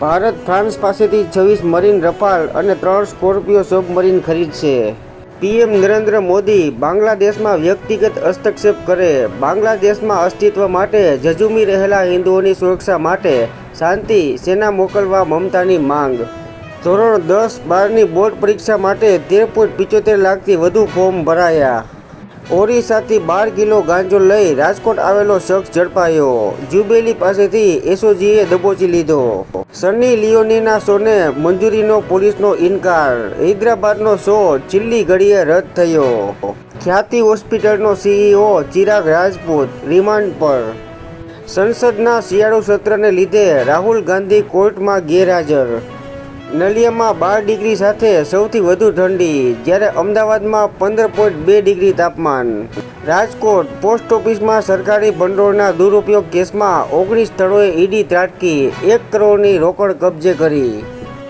Bharat France પાસેથી 26 marine Rafale અને 3 Scorpio submarine ખરીદશે। પીએમ નરેન્દ્ર મોદી બાંગ્લાદેશમાં વ્યક્તિગત હસ્તક્ષેપ કરે। બાંગ્લાદેશમાં અસ્તિત્વ માટે ઝઝૂમી રહેલા હિન્દુઓની સુરક્ષા માટે શાંતિ સેના મોકલવા મમતાની માંગ। ધોરણ 10-12ની બોર્ડ પરીક્ષા માટે 13.75 લાખથી વધુ ફોર્મ ભરાયા। ઓરિસ્સાથી 12 કિલો ગાંજો લઈ રાજકોટ આવેલો શખ્સ ઝડપાયો। જુબેલી પાસેથી એસઓજીએ દબોચી લીધો। સની લિયોનીના શોને મંજૂરીનો પોલીસનો ઇનકાર। હૈદરાબાદનો શો છેલ્લી ઘડીએ રદ થયો। ખ્યાતિ હોસ્પિટલનો સીઈઓ ચિરાગ રાજપૂત રિમાન્ડ પર। સંસદના શિયાળુ સત્રને લીધે રાહુલ ગાંધી કોર્ટમાં ગેરહાજર। નલિયામાં 12 ડિગ્રી સાથે સૌથી વધુ ઠંડી, જ્યારે અમદાવાદમાં 15.2 ડિગ્રી તાપમાન। રાજકોટ પોસ્ટ ઓફિસમાં સરકારી ભંડોળના દુરુપયોગ કેસમાં 19 સ્થળોએ ઈડી ત્રાટકી, 1 કરોડની રોકડ કબજે કરી।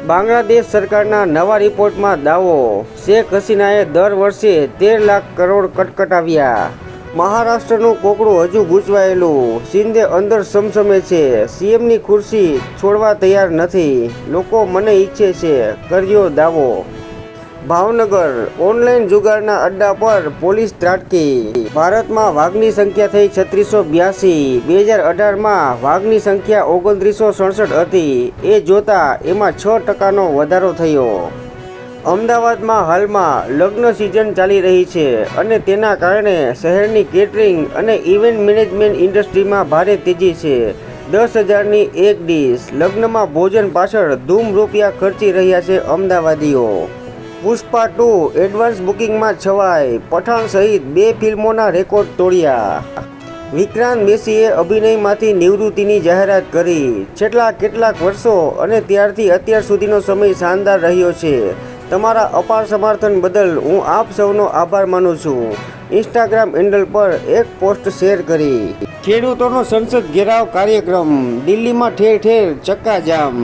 બાંગ્લાદેશ સરકારના નવા રિપોર્ટમાં દાવો, શેખ હસીનાએ દર વર્ષે 13 લાખ કરોડ કટકટાવ્યા। મહારાષ્ટ્રનું કોકડું હજુ ગૂંચવાયેલું, શિંદે અંદર સમસમે છે। સીએમની ખુરશી છોડવા તૈયાર નથી, લોકો મને ઈચ્છે છે, કર્યો દાવો। ભાવનગર ઓનલાઈન જુગારના અડ્ડા પર પોલીસ ત્રાટકી। ભારતમાં વાઘની સંખ્યા થઈ 3682। 2018માં વાઘની સંખ્યા 2967 હતી। એ જોતા એમાં 6% વધારો થયો। અમદાવાદમાં હાલમાં લગ્ન સિઝન ચાલી રહી છે અને તેના કારણે શહેરની કેટરિંગ અને ઇવેન્ટ મેનેજમેન્ટ ઇન્ડસ્ટ્રીમાં ભારે તેજી છે। 10,000ની એક ડીશ, લગ્નમાં ભોજન પાછળ ધૂમ રૂપિયા ખર્ચી રહ્યા છે અમદાવાદીઓ। પુષ્પા 2 એડવાન્સ બુકિંગમાં છવાઈ, પઠાણ સહિત 2 ફિલ્મોના રેકોર્ડ તોડ્યા। વિક્રાંત મેસીએ અભિનયમાંથી નિવૃત્તિની જાહેરાત કરી। છેલ્લા કેટલાક વર્ષો અને ત્યારથી અત્યાર સુધીનો સમય શાનદાર રહ્યો છે। તમારા અપાર સમર્થન બદલ હું આપ સૌનો આભાર માનું છું, ઇન્સ્ટાગ્રામ હેન્ડલ પર એક પોસ્ટ શેર કરી। ખેડૂતોનો સંસદ ઘેરાવ કાર્યક્રમ, દિલ્હીમાં ઠેર ઠેર ચક્કાજામ।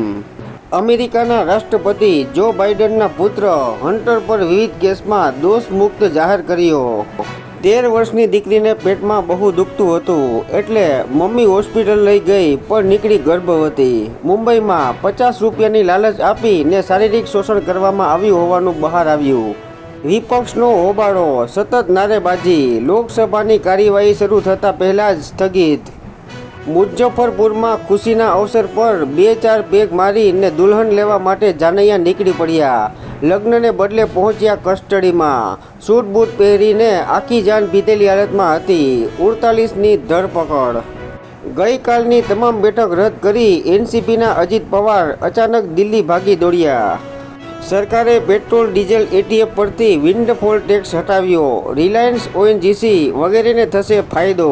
અમેરિકાના રાષ્ટ્રપતિ જો બાઇડનના પુત્ર હન્ટર પર વિવિધ કેસમાં દોષ મુક્ત જાહેર કર્યો। 13 વર્ષની દીકરીને પેટમાં બહુ દુખતું હતું એટલે મમ્મી હોસ્પિટલ લઈ ગઈ પણ નીકળી ગર્ભવતી। મુંબઈમાં 50 રૂપિયાની લાલચ આપીને શારીરિક શોષણ કરવામાં આવ્યું હોવાનું બહાર આવ્યું। વિપક્ષનો હોબાળો, સતત નારેબાજી, લોકસભાની કાર્યવાહી શરૂ થતાં પહેલાં જ સ્થગિત। મુઝફ્ફરપુરમાં ખુશીના અવસર પર 2-4 પેગ મારીને દુલ્હન લેવા માટે જાનૈયા નીકળી પડ્યા। લગ્નને બદલે પહોંચ્યા કસ્ટડીમાં। સૂટ બૂટ પહેરીને આખી જાન પીધેલી હાલતમાં હતી। 48ની ધરપકડ। ગઈકાલની તમામ બેઠક રદ કરી એનસીપીના અજીત પવાર અચાનક દિલ્હી ભાગી દોડ્યા। સરકારે પેટ્રોલ ડીઝલ એટીએફ પરથી વિન્ડફોલ ટેક્સ હટાવ્યો। રિલાયન્સ, ઓએનજીસી વગેરેને થશે ફાયદો।